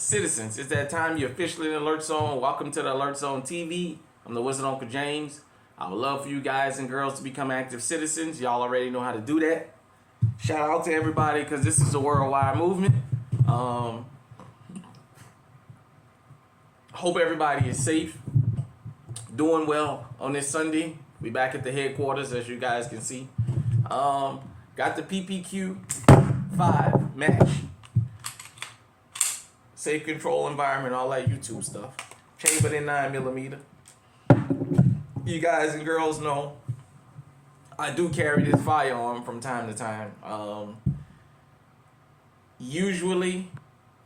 Citizens, it's that time you're officially in the Alert Zone. Welcome to the Alert Zone TV. I'm the Wizard Uncle James. I would love for you guys and girls to become active citizens. Y'all already know how to do that. Shout out to everybody because this is a worldwide movement. Hope everybody is safe, doing well on this Sunday. We back at the headquarters, as you guys can see. Got the PPQ 5 match. Safe control environment, all that YouTube stuff. Chambered in 9mm. You guys and girls know I do carry this firearm from time to time. Usually,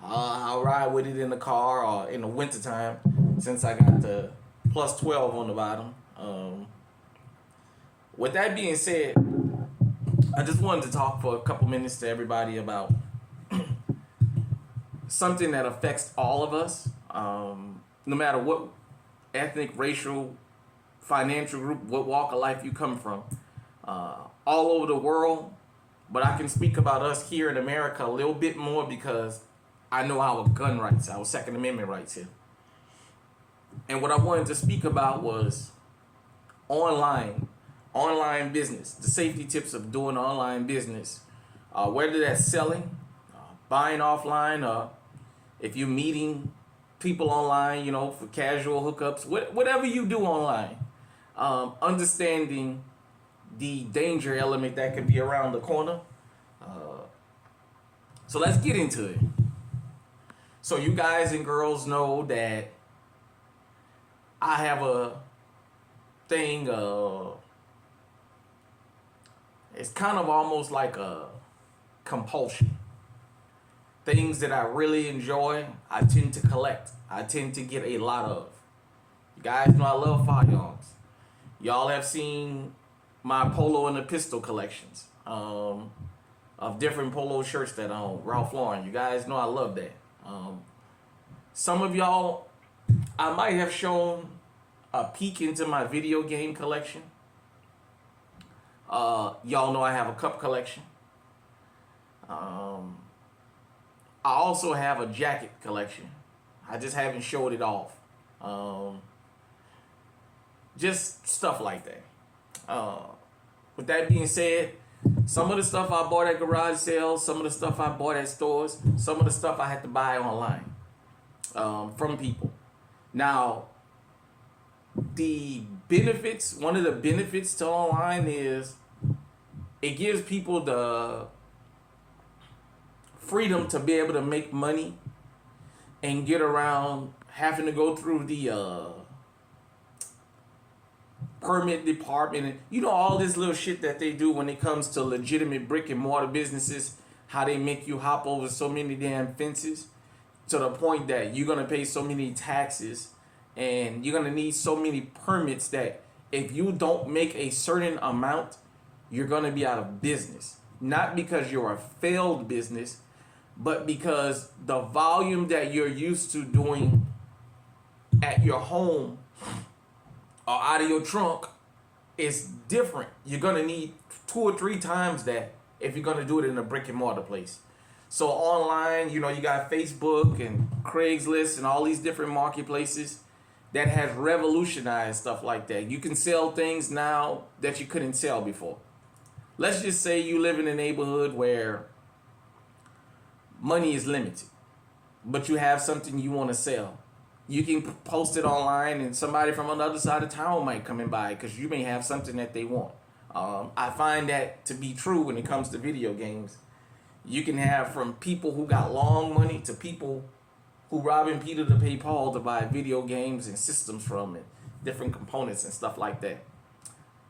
I'll ride with it in the car or in the wintertime since I got the plus 12 on the bottom. With that being said, I just wanted to talk for a couple minutes to everybody about something that affects all of us, no matter what ethnic, racial, financial group, what walk of life you come from, all over the world. But I can speak about us here in America a little bit more because I know our gun rights, our Second Amendment rights here. And what I wanted to speak about was online business, the safety tips of doing online business, whether that's selling, buying offline, or if you're meeting people online, for casual hookups, whatever you do online, understanding the danger element that could be around the corner. So let's get into it. So you guys and girls know that I have a thing, it's kind of almost like a compulsion. Things that I really enjoy, I tend to collect. I tend to get a lot of. You guys know I love firearms. Y'all have seen my polo and the pistol collections of different polo shirts that I own. Ralph Lauren. You guys know I love that. Some of y'all, I might have shown a peek into my video game collection. Y'all know I have a cup collection. I also have a jacket collection. I just haven't showed it off. Just stuff like that. With that being said, some of the stuff I bought at garage sales, some of the stuff I bought at stores, some of the stuff I had to buy online from people. Now, one of the benefits to online is it gives people the freedom to be able to make money and get around having to go through the permit department and all this little shit that they do when it comes to legitimate brick and mortar businesses, how they make you hop over so many damn fences to the point that you're going to pay so many taxes and you're going to need so many permits that if you don't make a certain amount, you're going to be out of business. Not because you're a failed business, but because the volume that you're used to doing at your home or out of your trunk is different. You're going to need 2 or 3 times that if you're going to do it in a brick and mortar place. So online, you got Facebook and Craigslist and all these different marketplaces that has revolutionized stuff like that. You can sell things now that you couldn't sell before. Let's just say you live in a neighborhood where money is limited, but you have something you want to sell. You can post it online and somebody from another side of town might come and buy it because you may have something that they want. I find that to be true when it comes to video games. You can have from people who got long money to people who robbing Peter to pay Paul to buy video games and systems from it, different components and stuff like that.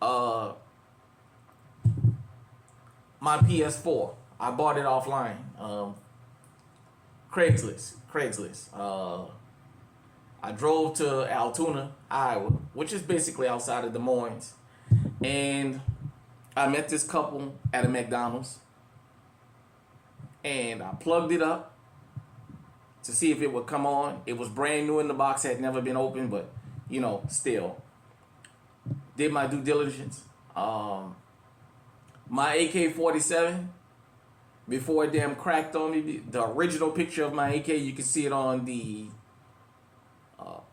My PS4, I bought it offline. Craigslist. I drove to Altoona, Iowa, which is basically outside of Des Moines, and I met this couple at a McDonald's, and I plugged it up to see if it would come on. It was brand new in the box, had never been opened, but still did my due diligence. My AK-47 before it damn cracked on me. The original picture of my AK, you can see it on the.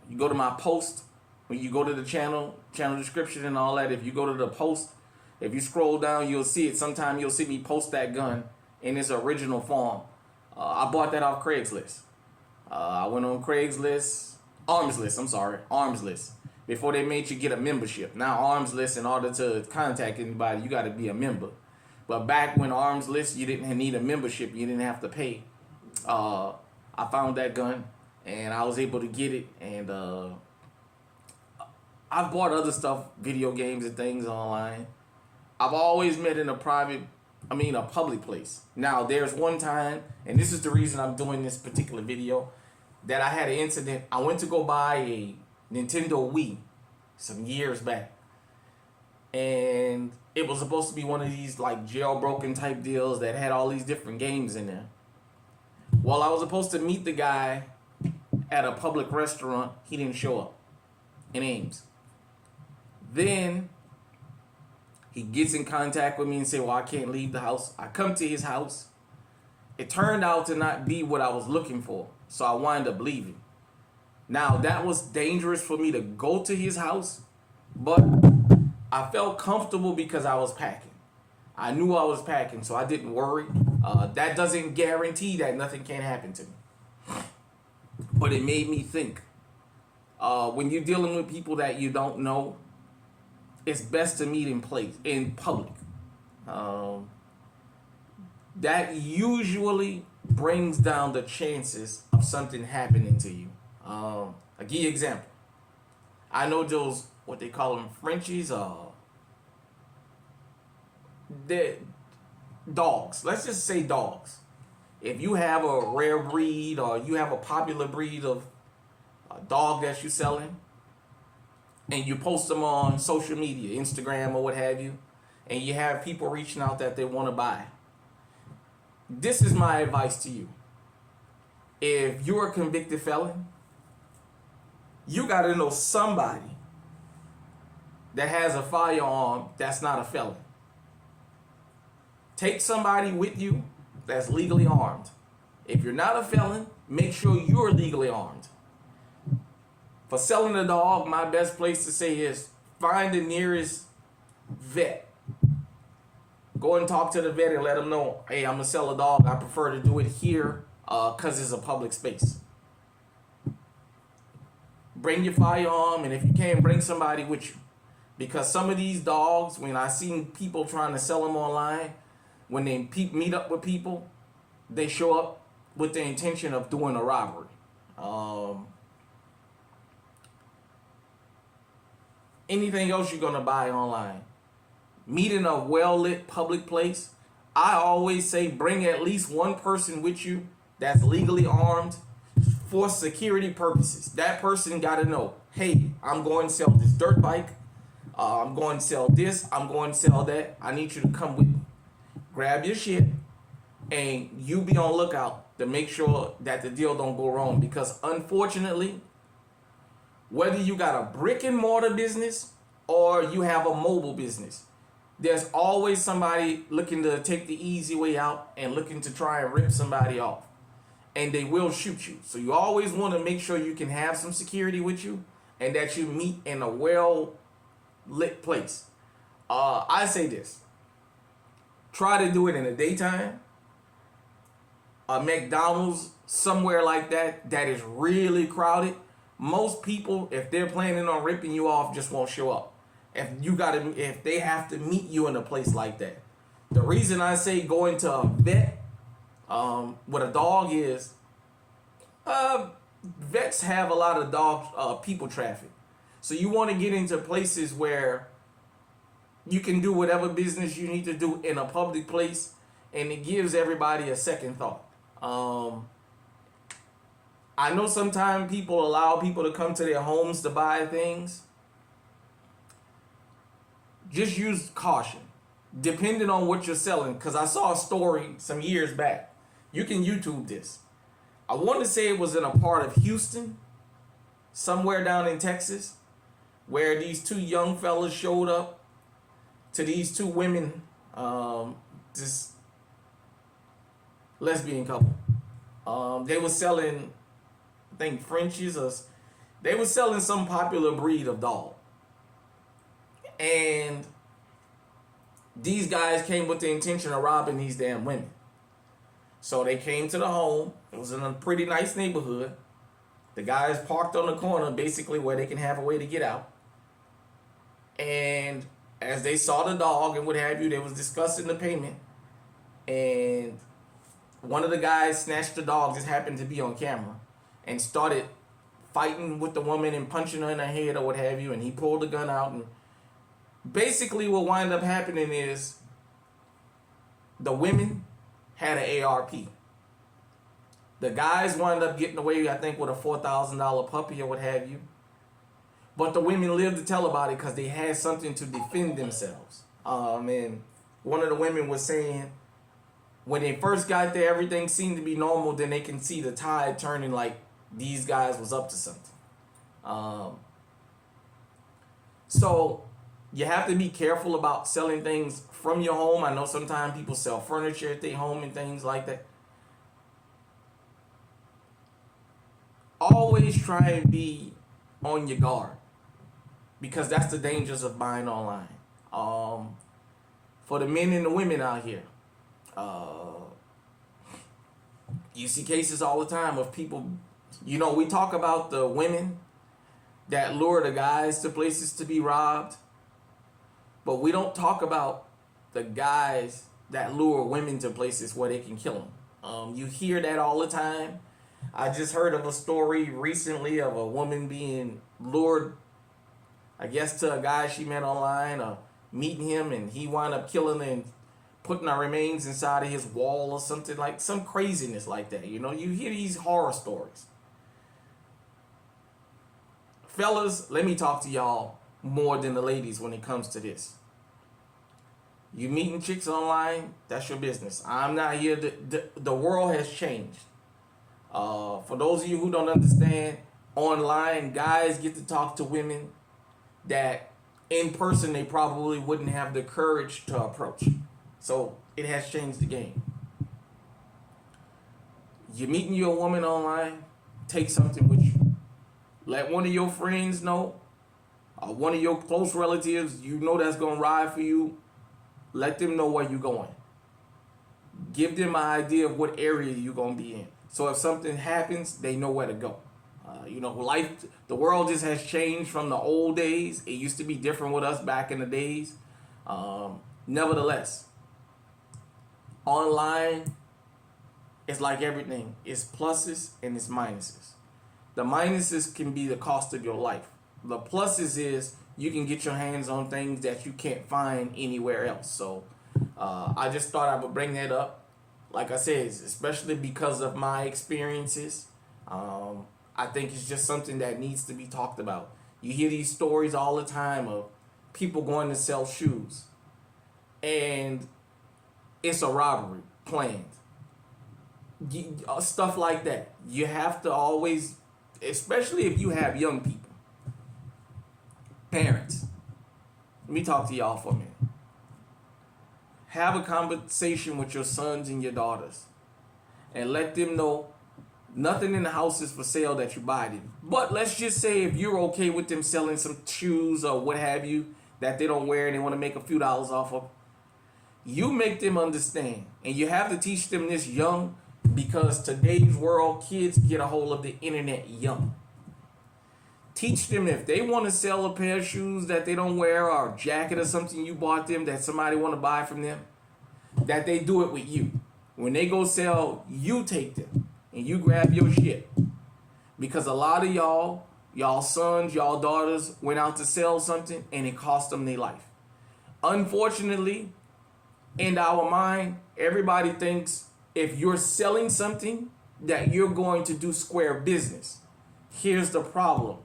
You go to my post when you go to the channel description and all that. If you go to the post, if you scroll down, you'll see it. Sometime you'll see me post that gun in its original form. I bought that off Craigslist. I went on Craigslist, Arms List. I'm sorry, Arms List. Before they made you get a membership. Now Arms List, in order to contact anybody, you got to be a member. But back when Arms List, you didn't need a membership. You didn't have to pay. I found that gun, and I was able to get it. And I've bought other stuff, video games and things online. I've always met in a public place. Now, there's one time, and this is the reason I'm doing this particular video, that I had an incident. I went to go buy a Nintendo Wii some years back. And it was supposed to be one of these like jailbroken type deals that had all these different games in there. Well, I was supposed to meet the guy at a public restaurant. He didn't show up in Ames. Then he gets in contact with me and say, well, I can't leave the house. I come to his house. It turned out to not be what I was looking for. So I wind up leaving. Now, that was dangerous for me to go to his house, but I felt comfortable because I was packing. I knew I was packing, so I didn't worry. That doesn't guarantee that nothing can happen to me. But it made me think. When you're dealing with people that you don't know, it's best to meet in public. That usually brings down the chances of something happening to you. I'll give you an example. I know those, what they call them, Frenchies, they're dogs. Let's just say dogs. If you have a rare breed or you have a popular breed of a dog that you're selling, and you post them on social media, Instagram or what have you, and you have people reaching out that they want to buy, this is my advice to you. If you're a convicted felon, you got to know somebody that has a firearm that's not a felon. Take somebody with you that's legally armed. If you're not a felon, make sure you're legally armed. For selling a dog, my best place to say is find the nearest vet. Go and talk to the vet and let them know, hey, I'm going to sell a dog. I prefer to do it here because it's a public space. Bring your firearm, and if you can, bring somebody with you. Because some of these dogs, when I seen people trying to sell them online, when they meet up with people, they show up with the intention of doing a robbery. Anything else you're going to buy online. Meet in a well-lit public place. I always say bring at least one person with you that's legally armed for security purposes. That person got to know, hey, I'm going to sell this dirt bike. I'm going to sell this. I'm going to sell that. I need you to come with me. Grab your shit and you be on lookout to make sure that the deal don't go wrong. Because unfortunately, whether you got a brick and mortar business or you have a mobile business, there's always somebody looking to take the easy way out and looking to try and rip somebody off. And they will shoot you. So you always want to make sure you can have some security with you and that you meet in a well-lit place. I say this. Try to do it in the daytime. A McDonald's, somewhere like that is really crowded. Most people, if they're planning on ripping you off, just won't show up. If they have to meet you in a place like that. The reason I say go into a vet with a dog is vets have a lot of dog people traffic. So you want to get into places where you can do whatever business you need to do in a public place, and it gives everybody a second thought. I know sometimes people allow people to come to their homes to buy things. Just use caution, depending on what you're selling. Because I saw a story some years back. You can YouTube this. I want to say it was in a part of Houston, somewhere down in Texas, where these two young fellas showed up to these two women. lesbian couple. They were selling, I think, Frenchies, or they were selling some popular breed of dog. And these guys came with the intention of robbing these damn women. So they came to the home. It was in a pretty nice neighborhood. The guys parked on the corner, basically where they can have a way to get out. And as they saw the dog and what have you, they was discussing the payment. And one of the guys snatched the dog, just happened to be on camera, and started fighting with the woman and punching her in the head or what have you. And he pulled the gun out. And basically what wound up happening is the women had an ARP. The guys wound up getting away, I think, with a $4,000 puppy or what have you. But the women lived to tell about it because they had something to defend themselves. And one of the women was saying, when they first got there, everything seemed to be normal. Then they can see the tide turning, like these guys was up to something. So you have to be careful about selling things from your home. I know sometimes people sell furniture at their home and things like that. Always try and be on your guard, because that's the dangers of buying online. For the men and the women out here, you see cases all the time of people, we talk about the women that lure the guys to places to be robbed, but we don't talk about the guys that lure women to places where they can kill them. You hear that all the time. I just heard of a story recently of a woman being lured, I guess, to a guy she met online, or meeting him, and he wound up killing her and putting her remains inside of his wall or something, like some craziness like that. You hear these horror stories. Fellas, let me talk to y'all more than the ladies when it comes to this. You meeting chicks online, that's your business. I'm not here. The world has changed. For those of you who don't understand, online, guys get to talk to women that in person they probably wouldn't have the courage to approach. So it has changed the game. You're meeting your woman online, take something with you. Let one of your friends know, one of your close relatives, that's going to ride for you. Let them know where you're going. Give them an idea of what area you're going to be in. So if something happens, they know where to go. The world just has changed from the old days. It used to be different with us back in the days. Nevertheless, online, it's like everything. It's pluses and it's minuses. The minuses can be the cost of your life. The pluses is you can get your hands on things that you can't find anywhere else. So I just thought I would bring that up. Like I said, especially because of my experiences, I think it's just something that needs to be talked about. You hear these stories all the time of people going to sell shoes, and it's a robbery planned. Stuff like that. You have to always, especially if you have young people, parents. Let me talk to y'all for a minute. Have a conversation with your sons and your daughters and let them know nothing in the house is for sale that you buy them. But let's just say if you're okay with them selling some shoes or what have you that they don't wear and they want to make a few dollars off of, you make them understand. And you have to teach them this young, because today's world, kids get a hold of the internet young. Teach them if they want to sell a pair of shoes that they don't wear, or a jacket or something you bought them that somebody want to buy from them, that they do it with you. When they go sell, you take them and you grab your shit. Because a lot of y'all sons, y'all daughters went out to sell something and it cost them their life. Unfortunately, in our mind, everybody thinks if you're selling something that you're going to do square business. Here's the problem.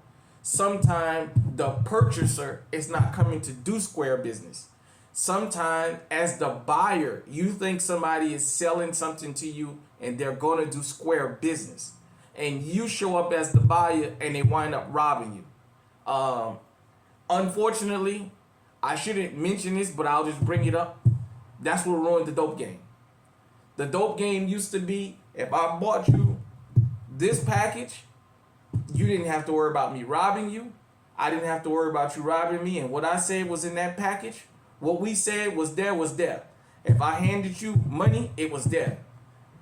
Sometimes the purchaser is not coming to do square business. Sometimes as the buyer, you think somebody is selling something to you and they're going to do square business. And you show up as the buyer and they wind up robbing you. Unfortunately, I shouldn't mention this, but I'll just bring it up. That's what ruined the dope game. The dope game used to be, if I bought you this package, you didn't have to worry about me robbing you. I didn't have to worry about you robbing me. And what I said was in that package, what we said was there was there. If I handed you money, it was there.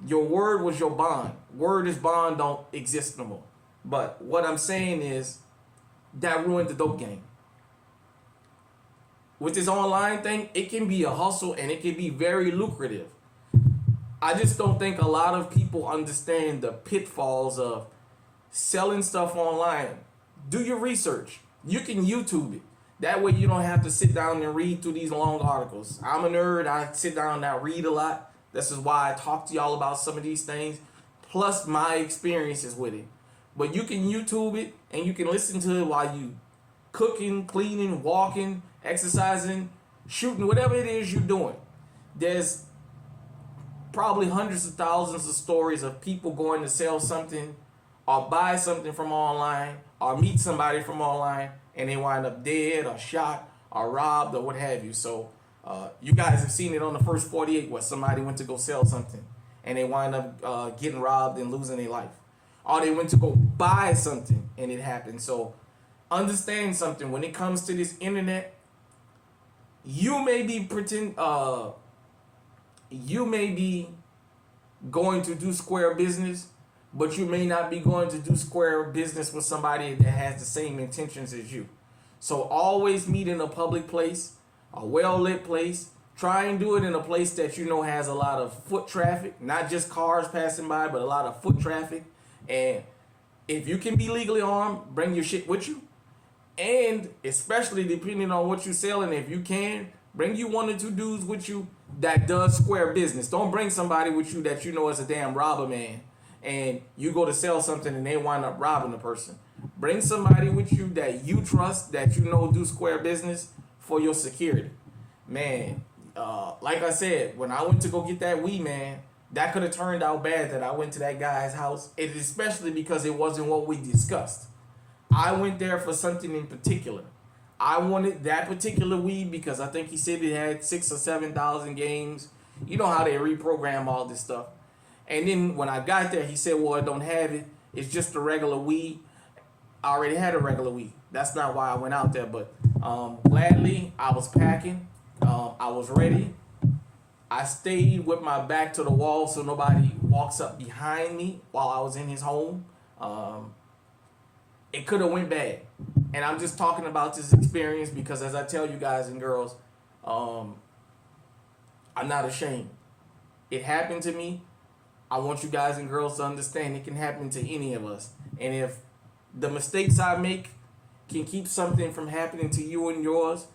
Your word was your bond. Word is bond don't exist no more. But what I'm saying is that ruined the dope game. With this online thing, it can be a hustle and it can be very lucrative. I just don't think a lot of people understand the pitfalls of selling stuff online. Do your research. You can YouTube it. That way you don't have to sit down and read through these long articles. I'm a nerd. I sit down and I read a lot. This is why I talk to y'all about some of these things, plus my experiences with it. But you can YouTube it and you can listen to it while you cooking, cleaning, walking, exercising, shooting, whatever it is you're doing. There's probably hundreds of thousands of stories of people going to sell something or buy something from online or meet somebody from online and they wind up dead or shot or robbed or what have you. So you guys have seen it on the first 48 where somebody went to go sell something and they wind up getting robbed and losing their life. Or they went to go buy something and it happened. So understand something. When it comes to this internet, you may be going to do square business, but you may not be going to do square business with somebody that has the same intentions as you. So always meet in a public place, a well-lit place. Try and do it in a place that you know has a lot of foot traffic, not just cars passing by, but a lot of foot traffic. And if you can be legally armed, bring your shit with you. And especially depending on what you're selling, if you can, bring you 1 or 2 dudes with you that does square business. Don't bring somebody with you that you know is a damn robber man and you go to sell something and they wind up robbing the person. Bring somebody with you that you trust, that you know do square business for your security. Man, like I said, when I went to go get that weed, man, that could have turned out bad that I went to that guy's house, and especially because it wasn't what we discussed. I went there for something in particular. I wanted that particular weed because I think he said it had 6,000 or 7,000 games. You know how they reprogram all this stuff. And then when I got there, he said, well, I don't have it. It's just a regular weed. I already had a regular weed. That's not why I went out there. But gladly, I was packing. I was ready. I stayed with my back to the wall so nobody walks up behind me while I was in his home. It could have went bad. And I'm just talking about this experience because, as I tell you guys and girls, I'm not ashamed. It happened to me. I want you guys and girls to understand it can happen to any of us. And if the mistakes I make can keep something from happening to you and yours,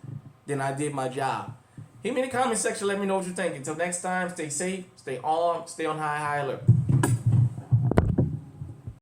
then I did my job. Hit me in the comment section. Let me know what you think. Until next time, stay safe, stay armed, stay on high alert.